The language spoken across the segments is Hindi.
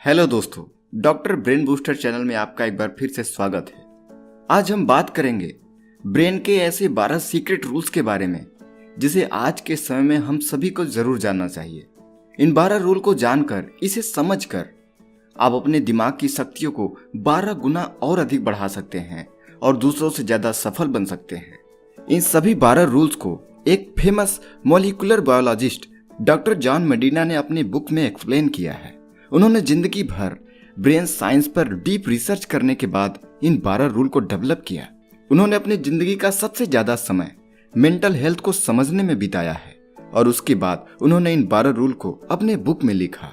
हेलो दोस्तों, डॉक्टर ब्रेन बूस्टर चैनल में आपका एक बार फिर से स्वागत है। आज हम बात करेंगे ब्रेन के ऐसे 12 सीक्रेट रूल्स के बारे में जिसे आज के समय में हम सभी को जरूर जानना चाहिए। इन 12 रूल को जानकर, इसे समझकर आप अपने दिमाग की शक्तियों को 12 गुना और अधिक बढ़ा सकते हैं और दूसरों से ज्यादा सफल बन सकते हैं। इन सभी 12 रूल्स को एक famous molecular biologist doctor John मेडिना ने अपनी बुक में एक्सप्लेन किया है। उन्होंने जिंदगी भर ब्रेन साइंस पर डीप रिसर्च करने के बाद इन 12 रूल को डेवलप किया। उन्होंने अपनी जिंदगी का सबसे ज्यादा समय मेंटल हेल्थ को समझने में बिताया है और उसके बाद उन्होंने इन 12 रूल को अपने बुक में लिखा।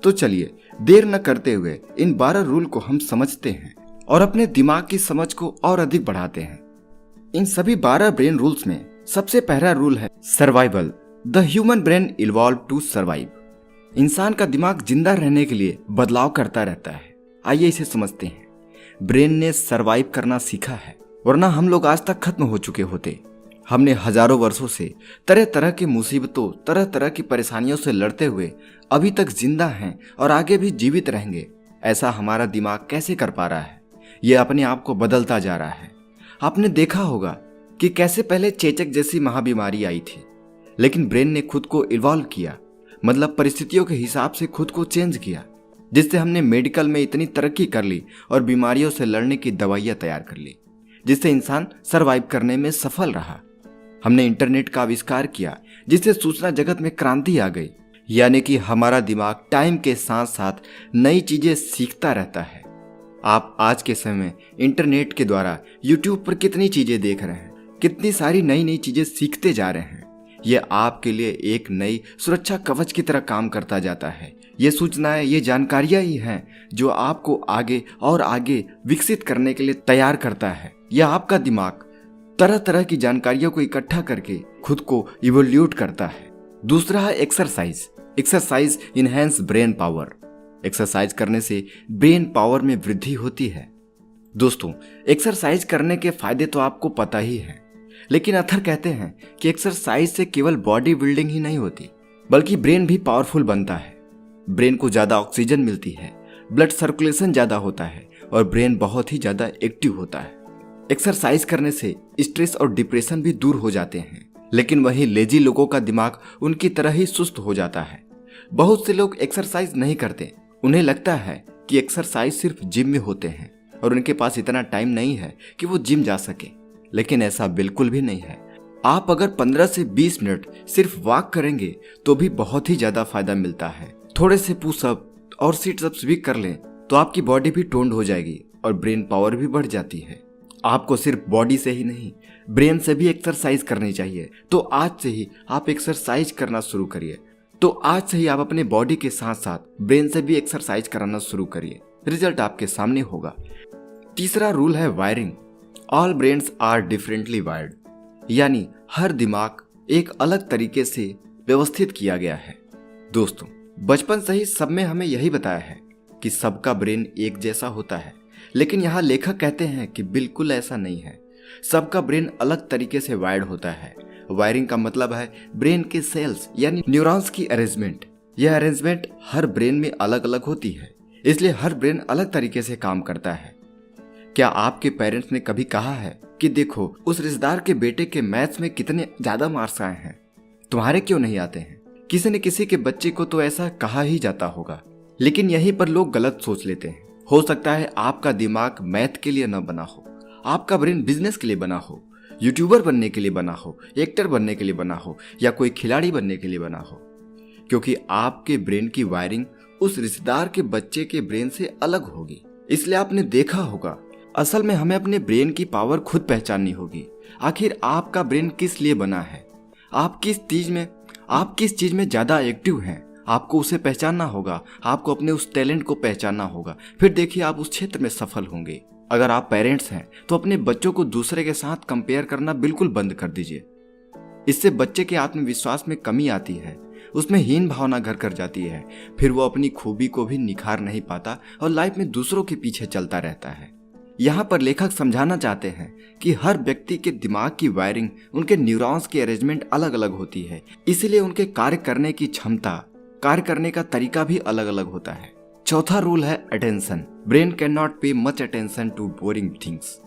तो चलिए देर न करते हुए इन 12 रूल को हम समझते हैं और अपने दिमाग की समझ को और अधिक बढ़ाते हैं। इन सभी 12 ब्रेन रूल्स में सबसे पहला रूल है survival. The human brain evolve to survive. इंसान का दिमाग जिंदा रहने के लिए बदलाव करता रहता है। आइए इसे समझते हैं। ब्रेन ने सरवाइव करना सीखा है, वरना हम लोग आज तक खत्म हो चुके होते। हमने हजारों वर्षों से तरह तरह की मुसीबतों, तरह तरह की परेशानियों से लड़ते हुए अभी तक जिंदा हैं और आगे भी जीवित रहेंगे। ऐसा हमारा दिमाग कैसे कर पा रहा है? यह अपने आप को बदलता जा रहा है। आपने देखा होगा कि कैसे पहले चेचक जैसी महाबीमारी आई थी, लेकिन ब्रेन ने खुद को इवॉल्व किया, मतलब परिस्थितियों के हिसाब से खुद को चेंज किया, जिससे हमने मेडिकल में इतनी तरक्की कर ली और बीमारियों से लड़ने की दवाइयां तैयार कर ली, जिससे इंसान सरवाइव करने में सफल रहा। हमने इंटरनेट का आविष्कार किया, जिससे सूचना जगत में क्रांति आ गई। यानी कि हमारा दिमाग टाइम के साथ साथ नई चीजें सीखता रहता है। आप आज के समय में इंटरनेट के द्वारा यूट्यूब पर कितनी चीजें देख रहे हैं, कितनी सारी नई नई चीजें सीखते जा रहे हैं। यह आपके लिए एक नई सुरक्षा कवच की तरह काम करता जाता है। ये सूचनाएं, ये जानकारियां ही हैं जो आपको आगे और आगे विकसित करने के लिए तैयार करता है। यह आपका दिमाग तरह तरह की जानकारियों को इकट्ठा करके खुद को इवोल्यूट करता है। दूसरा है exercise. Exercise enhance brain power. Exercise करने से ब्रेन पावर में वृद्धि होती है। दोस्तों, एक्सरसाइज करने के फायदे तो आपको पता ही है, लेकिन अथर कहते हैं कि एक्सरसाइज से केवल बॉडी बिल्डिंग ही नहीं होती, बल्कि ब्रेन भी पावरफुल बनता है। ब्रेन को ज्यादा ऑक्सीजन मिलती है, ब्लड सर्कुलेशन ज्यादा होता है और ब्रेन बहुत ही ज्यादा एक्टिव होता है। एक्सरसाइज करने से स्ट्रेस और डिप्रेशन भी दूर हो जाते हैं, लेकिन वहीं लेजी लोगों का दिमाग उनकी तरह ही सुस्त हो जाता है। बहुत से लोग एक्सरसाइज नहीं करते। उन्हें लगता है कि एक्सरसाइज सिर्फ जिम में होते हैं और उनके पास इतना टाइम नहीं है कि वो जिम जा सके, लेकिन ऐसा बिल्कुल भी नहीं है। आप अगर 15 से 20 मिनट सिर्फ वॉक करेंगे तो भी बहुत ही ज्यादा फायदा मिलता है। थोड़े से पुशअप और सिटअप्स भी कर लें तो आपकी बॉडी भी टोन्ड हो जाएगी और ब्रेन पावर भी बढ़ जाती है। आपको सिर्फ बॉडी से ही नहीं, ब्रेन से भी एक्सरसाइज करनी चाहिए। तो आज से ही आप एक्सरसाइज करना शुरू करिए। तो आज से ही आप अपने बॉडी के साथ साथ ब्रेन से भी एक्सरसाइज कराना शुरू करिए। रिजल्ट आपके सामने होगा। तीसरा रूल है wiring. All brains are differently wired. यानी हर दिमाग एक अलग तरीके से व्यवस्थित किया गया है। दोस्तों, बचपन से ही सब में हमें यही बताया है कि सबका ब्रेन एक जैसा होता है, लेकिन यहाँ लेखक कहते हैं कि बिल्कुल ऐसा नहीं है। सबका ब्रेन अलग तरीके से वायर्ड होता है। वायरिंग का मतलब है ब्रेन के सेल्स यानी न्यूरॉन्स की अरेंजमेंट। यह अरेंजमेंट हर ब्रेन में अलग अलग होती है, इसलिए हर ब्रेन अलग तरीके से काम करता है। क्या आपके पेरेंट्स ने कभी कहा है कि देखो उस रिश्तेदार के बेटे के मैथ्स में कितने ज्यादा मार्क्स आए हैं, तुम्हारे क्यों नहीं आते हैं? किसी न किसी के बच्चे को तो ऐसा कहा ही जाता होगा। लेकिन यहीं पर लोग गलत सोच लेते हैं। हो सकता है आपका दिमाग मैथ के लिए न बना हो, आपका ब्रेन बिजनेस के लिए बना हो, यूट्यूबर बनने के लिए बना हो, एक्टर बनने के लिए बना हो या कोई खिलाड़ी बनने के लिए बना हो, क्योंकि आपके ब्रेन की वायरिंग उस रिश्तेदार के बच्चे के ब्रेन से अलग होगी। इसलिए आपने देखा होगा, असल में हमें अपने ब्रेन की पावर खुद पहचाननी होगी। आखिर आपका ब्रेन किस लिए बना है, आप किस चीज में ज्यादा एक्टिव हैं, आपको उसे पहचानना होगा। आपको अपने उस टैलेंट को पहचानना होगा। फिर देखिए आप उस क्षेत्र में सफल होंगे। अगर आप पेरेंट्स हैं तो अपने बच्चों को दूसरे के साथ कंपेयर करना बिल्कुल बंद कर दीजिए। इससे बच्चे के आत्मविश्वास में कमी आती है, उसमें हीन भावना घर कर जाती है। फिर वो अपनी खूबी को भी निखार नहीं पाता और लाइफ में दूसरों के पीछे चलता रहता है। यहाँ पर लेखक समझाना चाहते हैं कि हर व्यक्ति के दिमाग की वायरिंग, उनके न्यूरॉन्स की अरेंजमेंट अलग अलग होती है, इसीलिए उनके कार्य करने की क्षमता, कार्य करने का तरीका भी अलग अलग होता है। चौथा रूल है attention. Brain can not pay much attention to boring things.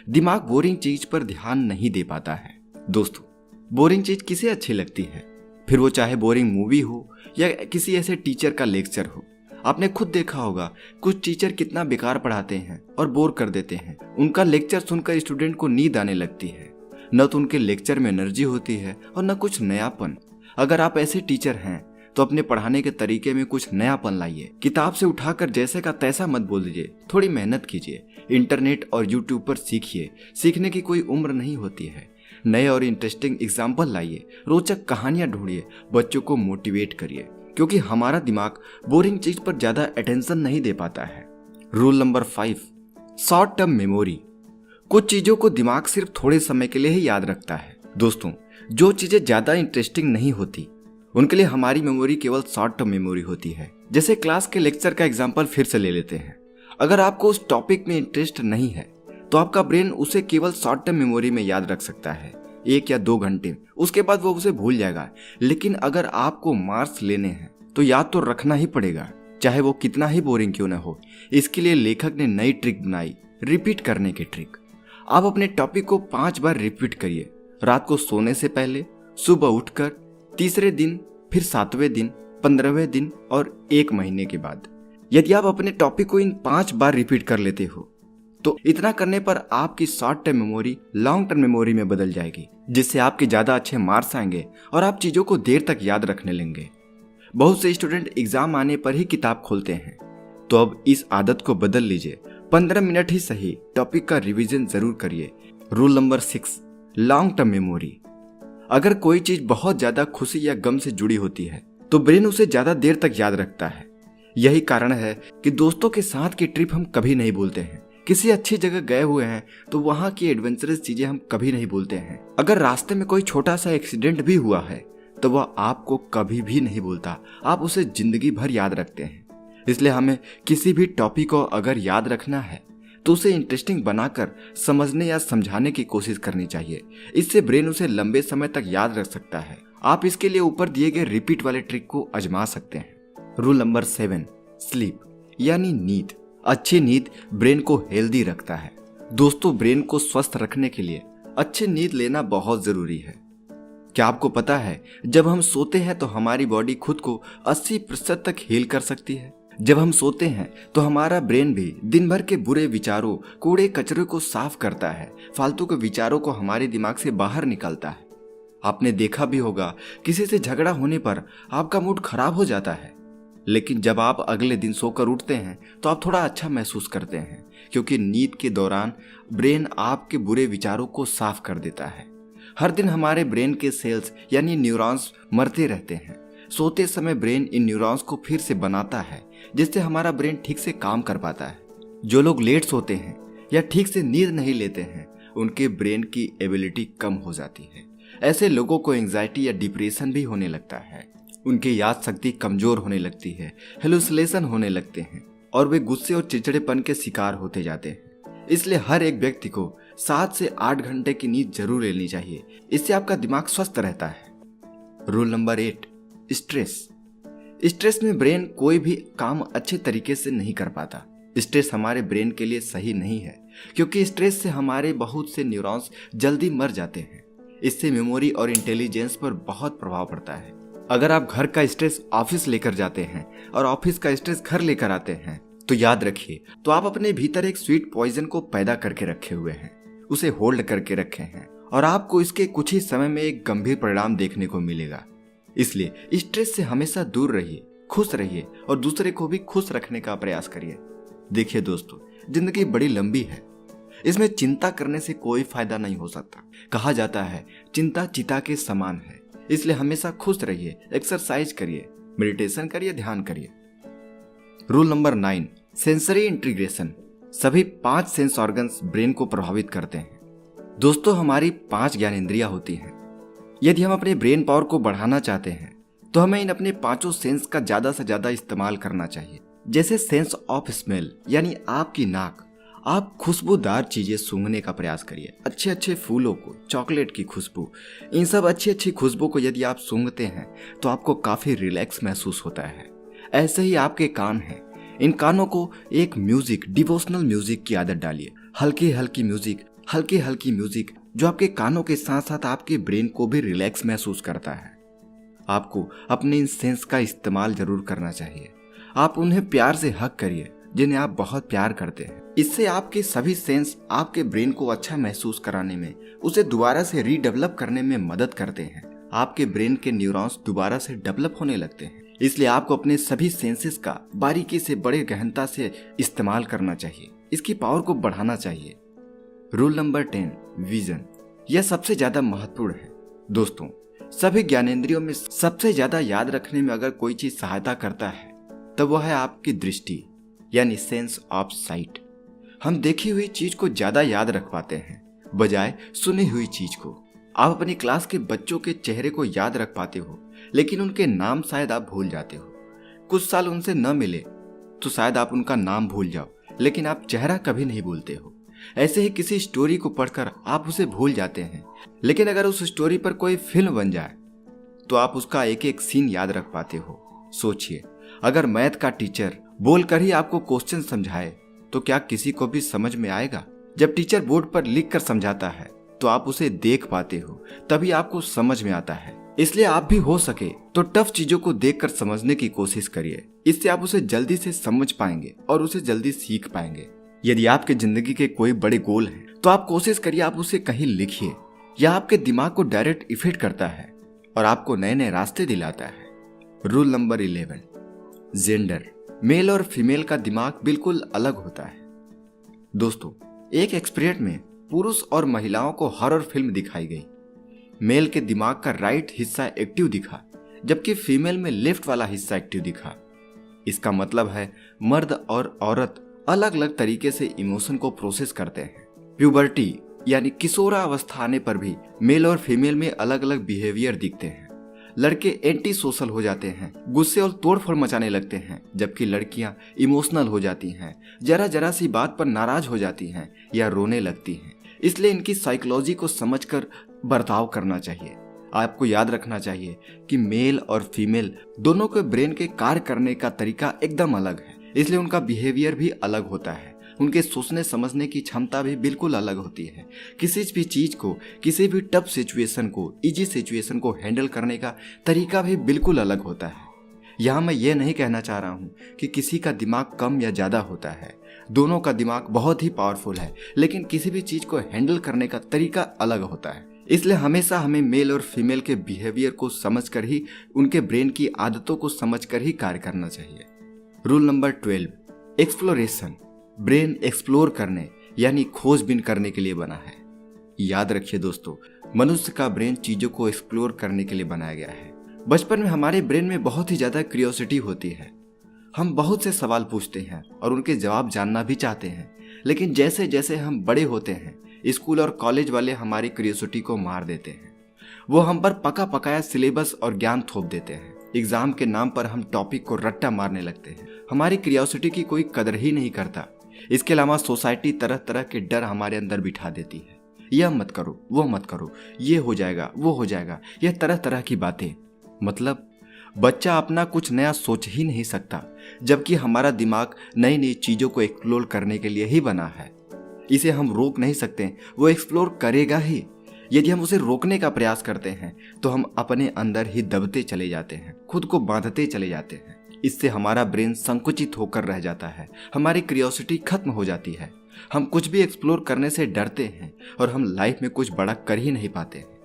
दिमाग बोरिंग चीज पर ध्यान नहीं दे पाता है। दोस्तों, बोरिंग चीज किसे अच्छी लगती है? फिर वो चाहे बोरिंग मूवी हो या किसी ऐसे टीचर का लेक्चर हो। आपने खुद देखा होगा कुछ टीचर कितना बेकार पढ़ाते हैं और बोर कर देते हैं। उनका लेक्चर सुनकर स्टूडेंट को नींद आने लगती है। न तो उनके लेक्चर में एनर्जी होती है और न कुछ नयापन। अगर आप ऐसे टीचर हैं तो अपने पढ़ाने के तरीके में कुछ नयापन लाइए। किताब से उठाकर जैसे का तैसा मत बोल दीजिए, थोड़ी मेहनत कीजिए। इंटरनेट और यूट्यूब पर सीखिए। सीखने की कोई उम्र नहीं होती है। नए और इंटरेस्टिंग एग्जाम्पल लाइए। रोचक कहानियां ढूंढिए। बच्चों को मोटिवेट करिए, क्योंकि हमारा दिमाग बोरिंग चीज पर ज्यादा अटेंशन नहीं दे पाता है। Rule number 5, short term memory. कुछ चीजों को दिमाग सिर्फ थोड़े समय के लिए ही याद रखता है। दोस्तों, जो चीजें ज्यादा इंटरेस्टिंग नहीं होती उनके लिए हमारी मेमोरी केवल शॉर्ट टर्म मेमोरी होती है। जैसे क्लास के लेक्चर का एग्जाम्पल फिर से ले लेते हैं। अगर आपको उस टॉपिक में इंटरेस्ट नहीं है तो आपका ब्रेन उसे केवल शॉर्ट टर्म मेमोरी में याद रख सकता है, 1 या 2 घंटे। उसके बाद वो उसे भूल जाएगा। लेकिन अगर आपको मार्क्स लेने हैं तो याद तो रखना ही पड़ेगा, चाहे वो कितना ही बोरिंग क्यों न हो। इसके लिए लेखक ने नई ट्रिक बनाई, रिपीट करने की ट्रिक। आप अपने टॉपिक को 5 बार रिपीट करिए। रात को सोने से पहले, सुबह उठकर, तीसरे दिन, फिर 7वें दिन, 15वें दिन और 1 महीने के बाद। यदि आप अपने टॉपिक को इन 5 बार रिपीट कर लेते हो तो इतना करने पर आपकी short term memory long term memory में बदल जाएगी, जिससे आपके ज्यादा अच्छे मार्क्स आएंगे और आप चीजों को देर तक याद रखने लेंगे। बहुत से स्टूडेंट एग्जाम आने पर ही किताब खोलते हैं, तो अब इस आदत को बदल लीजिए। 15 मिनट ही सही टॉपिक का रिवीजन जरूर करिए। Rule number 6, long term memory. अगर कोई चीज बहुत ज्यादा खुशी या गम से जुड़ी होती है तो ब्रेन उसे ज्यादा देर तक याद रखता है। यही कारण है कि दोस्तों के साथ की ट्रिप हम कभी नहीं भूलते हैं। किसी अच्छी जगह गए हुए हैं तो वहां की एडवेंचरस चीजें हम कभी नहीं भूलते हैं। अगर रास्ते में कोई छोटा सा एक्सीडेंट भी हुआ है तो वह आपको कभी भी नहीं भूलता, आप उसे जिंदगी भर याद रखते हैं। इसलिए हमें किसी भी टॉपिक को अगर याद रखना है तो उसे इंटरेस्टिंग बनाकर समझने या समझाने की कोशिश करनी चाहिए। इससे ब्रेन उसे लंबे समय तक याद रख सकता है। आप इसके लिए ऊपर दिए गए रिपीट वाले ट्रिक को आजमा सकते हैं। रूल नंबर 7, स्लीप यानी नींद। अच्छी नींद ब्रेन को हेल्दी रखता है। दोस्तों, ब्रेन को स्वस्थ रखने के लिए अच्छी नींद लेना बहुत जरूरी है। क्या आपको पता है, जब हम सोते हैं तो हमारी बॉडी खुद को 80% तक हील कर सकती है। जब हम सोते हैं तो हमारा ब्रेन भी दिन भर के बुरे विचारों, कूड़े कचरे को साफ करता है, फालतू के विचारों को हमारे दिमाग से बाहर निकालता है। आपने देखा भी होगा, किसी से झगड़ा होने पर आपका मूड खराब हो जाता है, लेकिन जब आप अगले दिन सोकर उठते हैं तो आप थोड़ा अच्छा महसूस करते हैं, क्योंकि नींद के दौरान ब्रेन आपके बुरे विचारों को साफ कर देता है। हर दिन हमारे ब्रेन के सेल्स यानी न्यूरॉन्स मरते रहते हैं। सोते समय ब्रेन इन न्यूरॉन्स को फिर से बनाता है, जिससे हमारा ब्रेन ठीक से काम कर पाता है। जो लोग लेट सोते हैं या ठीक से नींद नहीं लेते हैं, उनके ब्रेन की एबिलिटी कम हो जाती है। ऐसे लोगों को एंजाइटी या डिप्रेशन भी होने लगता है। उनकी याद शक्ति कमजोर होने लगती है, हेलुसिनेशन होने लगते हैं और वे गुस्से और चिड़चिड़ेपन के शिकार होते जाते हैं। इसलिए हर एक व्यक्ति को 7 से 8 घंटे की नींद जरूर लेनी चाहिए। इससे आपका दिमाग स्वस्थ रहता है। Rule number 8, stress. स्ट्रेस में ब्रेन कोई भी काम अच्छे तरीके से नहीं कर पाता। स्ट्रेस हमारे ब्रेन के लिए सही नहीं है, क्योंकि स्ट्रेस से हमारे बहुत से न्यूरॉन्स जल्दी मर जाते हैं। इससे मेमोरी और इंटेलिजेंस पर बहुत प्रभाव पड़ता है। अगर आप घर का स्ट्रेस ऑफिस लेकर जाते हैं और ऑफिस का स्ट्रेस घर लेकर आते हैं तो याद रखिए, तो आप अपने भीतर एक स्वीट पॉइजन को पैदा करके रखे हुए हैं, उसे होल्ड करके रखे हैं और आपको इसके कुछ ही समय में एक गंभीर परिणाम देखने को मिलेगा। इसलिए स्ट्रेस से हमेशा दूर रहिए, खुश रहिए और दूसरे को भी खुश रखने का प्रयास करिए। देखिए दोस्तों, जिंदगी बड़ी लंबी है, इसमें चिंता करने से कोई फायदा नहीं हो सकता। कहा जाता है चिंता चिता के समान है। इसलिए हमेशा खुश रहिए, एक्सरसाइज करिए, मेडिटेशन करिए, ध्यान करिए। Rule number 9, sensory integration. सभी 5 सेंस ऑर्गन्स ब्रेन को प्रभावित करते हैं। दोस्तों, हमारी 5 ज्ञानेंद्रियां होती हैं। यदि हम अपने ब्रेन पावर को बढ़ाना चाहते हैं तो हमें इन अपने 5 सेंस का ज्यादा से ज्यादा इस्तेमाल करना चाहिए। जैसे सेंस ऑफ स्मेल यानी आपकी नाक। आप खुशबूदार चीजें सूंघने का प्रयास करिए, अच्छे अच्छे फूलों को, चॉकलेट की खुशबू, इन सब अच्छी अच्छी खुशबू को यदि आप सूंघते हैं तो आपको काफी रिलैक्स महसूस होता है। ऐसे ही आपके कान हैं, इन कानों को एक म्यूजिक, डिवोशनल म्यूजिक की आदत डालिए। हल्की हल्की म्यूजिक जो आपके कानों के साथ साथ आपके ब्रेन को भी रिलैक्स महसूस करता है। आपको अपने इन सेंस का इस्तेमाल जरूर करना चाहिए। आप उन्हें प्यार से हक करिए जिन्हें आप बहुत प्यार करते हैं। इससे आपके सभी सेंस आपके ब्रेन को अच्छा महसूस कराने में, उसे दोबारा से रीडेवलप करने में मदद करते हैं। आपके ब्रेन के न्यूरॉन्स दोबारा से डेवलप होने लगते हैं। इसलिए आपको अपने सभी सेंसेस का बारीकी से, बड़े गहनता से इस्तेमाल करना चाहिए। इसकी पावर को बढ़ाना चाहिए। Rule number 10, vision. यह सबसे ज्यादा महत्वपूर्ण है। दोस्तों, सभी ज्ञानेंद्रियों में सबसे ज्यादा याद रखने में अगर कोई चीज सहायता करता है तो वह है आपकी दृष्टि, यानी सेंस ऑफ साइट। हम देखी हुई चीज को ज्यादा याद रख पाते हैं बजाय सुनी हुई चीज को। आप अपनी क्लास के बच्चों के चेहरे को याद रख पाते हो, लेकिन उनके नाम शायद आप भूल जाते हो। कुछ साल उनसे न मिले तो शायद आप उनका नाम भूल जाओ, लेकिन आप चेहरा कभी नहीं भूलते हो। ऐसे ही किसी स्टोरी को पढ़कर आप उसे भूल जाते हैं, लेकिन अगर उस स्टोरी पर कोई फिल्म बन जाए तो आप उसका एक एक सीन याद रख पाते हो। सोचिए, अगर मैथ का टीचर बोलकर ही आपको क्वेश्चन समझाए तो क्या किसी को भी समझ में आएगा? जब टीचर बोर्ड पर लिख कर समझाता है तो आप उसे देख पाते हो, तभी आपको समझ में आता है। इसलिए आप भी हो सके तो टफ चीजों को देखकर समझने की कोशिश करिए। इससे आप उसे जल्दी से समझ पाएंगे और उसे जल्दी सीख पाएंगे। यदि आपके जिंदगी के कोई बड़े गोल हैं, तो आप कोशिश करिए आप उसे कहीं लिखिए। यह आपके दिमाग को डायरेक्ट इफेक्ट करता है और आपको नए नए रास्ते दिलाता है। Rule number 11, gender. मेल और फीमेल का दिमाग बिल्कुल अलग होता है। दोस्तों, एक एक्सपेरिमेंट में पुरुष और महिलाओं को हॉरर फिल्म दिखाई गई। मेल के दिमाग का राइट हिस्सा एक्टिव दिखा, जबकि फीमेल में लेफ्ट वाला हिस्सा एक्टिव दिखा। इसका मतलब है मर्द और औरत अलग अलग तरीके से इमोशन को प्रोसेस करते हैं। प्यूबर्टी यानी किशोरावस्था आने पर भी मेल और फीमेल में अलग अलग बिहेवियर दिखते हैं। लड़के एंटी सोशल हो जाते हैं, गुस्से और तोड़फोड़ मचाने लगते हैं, जबकि लड़कियां इमोशनल हो जाती हैं, जरा जरा सी बात पर नाराज हो जाती हैं या रोने लगती हैं। इसलिए इनकी साइकोलॉजी को समझकर बर्ताव करना चाहिए। आपको याद रखना चाहिए कि मेल और फीमेल दोनों के ब्रेन के कार्य करने का तरीका एकदम अलग है, इसलिए उनका बिहेवियर भी अलग होता है। उनके सोचने समझने की क्षमता भी बिल्कुल अलग होती है। किसी भी चीज को, किसी भी टफ सिचुएशन को, इजी सिचुएशन को हैंडल करने का तरीका भी बिल्कुल अलग होता है। यहाँ मैं ये नहीं कहना चाह रहा हूँ कि किसी का दिमाग कम या ज्यादा होता है। दोनों का दिमाग बहुत ही पावरफुल है, लेकिन किसी भी चीज को हैंडल करने का तरीका अलग होता है। इसलिए हमेशा हमें मेल और फीमेल के बिहेवियर को समझकर ही, उनके ब्रेन की आदतों को समझकर ही कार्य करना चाहिए। Rule number 12, exploration. Brain explore करने यानी खोजबीन करने के लिए बना है। याद रखिए दोस्तों, मनुष्य का ब्रेन चीजों को एक्सप्लोर करने के लिए बनाया गया है। बचपन में हमारे ब्रेन में बहुत ही ज्यादा क्यूरियोसिटी होती है। हम बहुत से सवाल पूछते हैं और उनके जवाब जानना भी चाहते हैं, लेकिन जैसे जैसे हम बड़े होते हैं, स्कूल और कॉलेज वाले हमारी क्यूरियोसिटी को मार देते हैं। वो हम पर पका पकाया सिलेबस और ज्ञान थोप देते हैं। एग्जाम के नाम पर हम टॉपिक को रट्टा मारने लगते हैं। हमारी क्यूरियोसिटी की कोई कदर ही नहीं करता। इसके अलावा सोसाइटी तरह तरह के डर हमारे अंदर बिठा देती है। यह मत करो, वो मत करो, ये हो जाएगा, वो हो जाएगा, यह तरह तरह की बातें। मतलब बच्चा अपना कुछ नया सोच ही नहीं सकता, जबकि हमारा दिमाग नई नई चीजों को एक्सप्लोर करने के लिए ही बना है। इसे हम रोक नहीं सकते, वो एक्सप्लोर करेगा ही। यदि हम उसे रोकने का प्रयास करते हैं तो हम अपने अंदर ही दबते चले जाते हैं, खुद को बांधते चले जाते हैं। इससे हमारा ब्रेन संकुचित होकर रह जाता है, हमारी क्यूरियोसिटी खत्म हो जाती है। हम कुछ भी एक्सप्लोर करने से डरते हैं और हम लाइफ में कुछ बड़ा कर ही नहीं पाते हैं।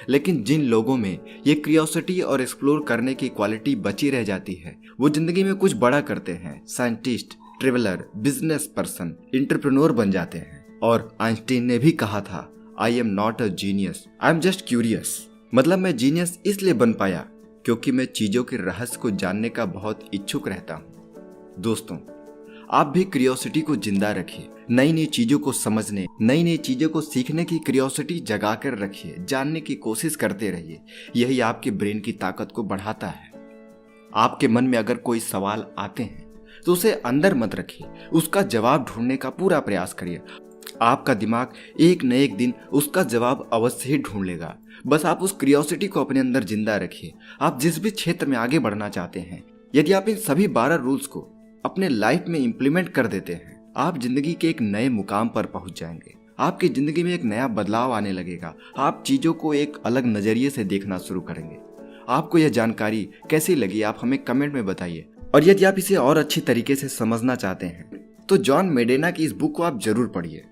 लेकिन जिन लोगों में ये क्यूरियोसिटी और एक्सप्लोर करने की क्वालिटी बची रह जाती है, वो जिंदगी में कुछ बड़ा करते हैं। Scientist, traveller, business person, entrepreneur बन जाते हैं। और आइंस्टीन ने भी कहा था, I am not a genius, I am just curious. मतलब मैं जीनियस इसलिए बन पाया क्योंकि मैं चीजों के रहस्य को जानने का बहुत इच्छुक रहता हूँ। दोस्तों, आप भी क्यूरियोसिटी को जिंदा रखिए। नई नई चीजों को समझने, नई नई चीजों को सीखने की क्यूरियोसिटी जगा कर रखिए, जानने की कोशिश करते रहिए। यही आपके ब्रेन की ताकत को बढ़ाता है। आपके मन में अगर कोई सवाल आते हैं तो उसे अंदर मत रखिए, उसका जवाब ढूंढने का पूरा प्रयास करिए। आपका दिमाग एक न एक दिन उसका जवाब अवश्य ही ढूंढ लेगा। बस आप उस क्यूरियोसिटी को अपने अंदर जिंदा रखिए। आप जिस भी क्षेत्र में आगे बढ़ना चाहते हैं, यदि आप इन सभी 12 रूल्स को अपने लाइफ में इम्प्लीमेंट कर देते हैं, आप जिंदगी के एक नए मुकाम पर पहुंच जाएंगे। आपकी जिंदगी में एक नया बदलाव आने लगेगा। आप चीजों को एक अलग नजरिए से देखना शुरू करेंगे। आपको यह जानकारी कैसी लगी आप हमें कमेंट में बताइए, और यदि आप इसे और अच्छी तरीके से समझना चाहते हैं तो जॉन मेडेना की इस बुक को आप जरूर पढ़िए।